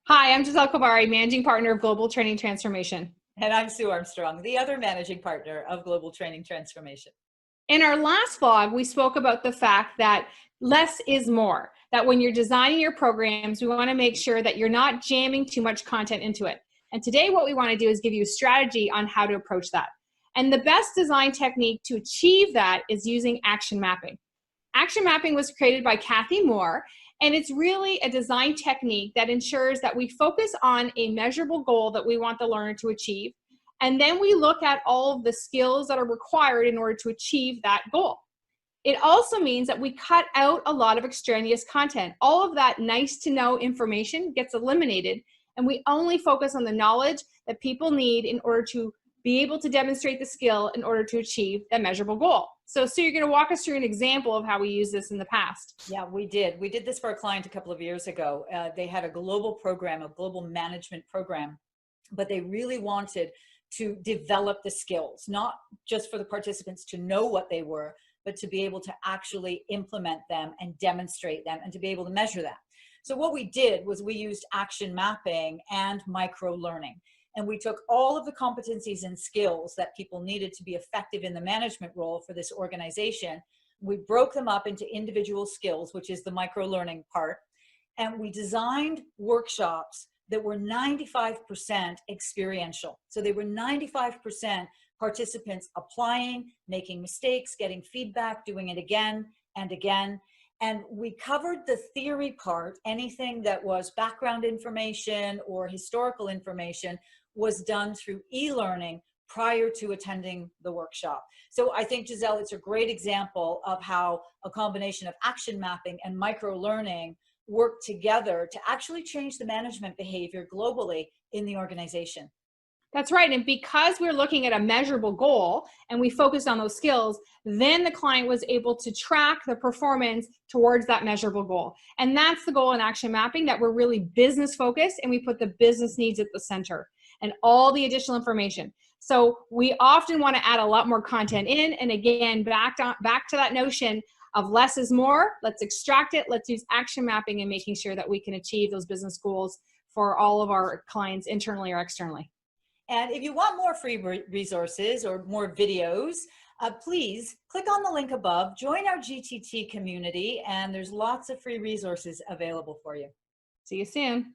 Hi, I'm Giselle Kovary, Managing Partner of Global Training Transformation. And I'm Sue Armstrong, the other managing partner of Global Training Transformation. In our last vlog, we spoke about the fact that less is more, that when you're designing your programs, we want to make sure that you're not jamming too much content into it. And today what we want to do is give you a strategy on how to approach that. And the best design technique to achieve that is using action mapping. Action mapping was created by Kathy Moore, and it's really a design technique that ensures that we focus on a measurable goal that we want the learner to achieve, and then we look at all of the skills that are required in order to achieve that goal. It also means that we cut out a lot of extraneous content. All of that nice to know information gets eliminated, and we only focus on the knowledge that people need in order to be able to demonstrate the skill in order to achieve that measurable goal. So Sue, you're going to walk us through an example of how we use this in the past. Yeah, we did. We did this for a client a couple of years ago. They had a global program, a global management program, but they really wanted to develop the skills, not just for the participants to know what they were, but to be able to actually implement them and demonstrate them and to be able to measure them. So what we did was we used action mapping and micro learning. And we took all of the competencies and skills that people needed to be effective in the management role for this organization. We broke them up into individual skills, which is the micro learning part. And we designed workshops that were 95% experiential. So they were 95% participants applying, making mistakes, getting feedback, doing it again and again. And we covered the theory part. Anything that was background information or historical information was done through e-learning prior to attending the workshop. So I think, Giselle, it's a great example of how a combination of action mapping and micro learning work together to actually change the management behavior globally in the organization. That's right. And because we're looking at a measurable goal and we focused on those skills, then the client was able to track the performance towards that measurable goal. And that's the goal in action mapping, that we're really business focused and we put the business needs at the center and all the additional information. So we often want to add a lot more content in. And again, back to that notion of less is more. Let's extract it. Let's use action mapping and making sure that we can achieve those business goals for all of our clients internally or externally. And if you want more free resources or more videos, please click on the link above, join our GTT community, and there's lots of free resources available for you. See you soon.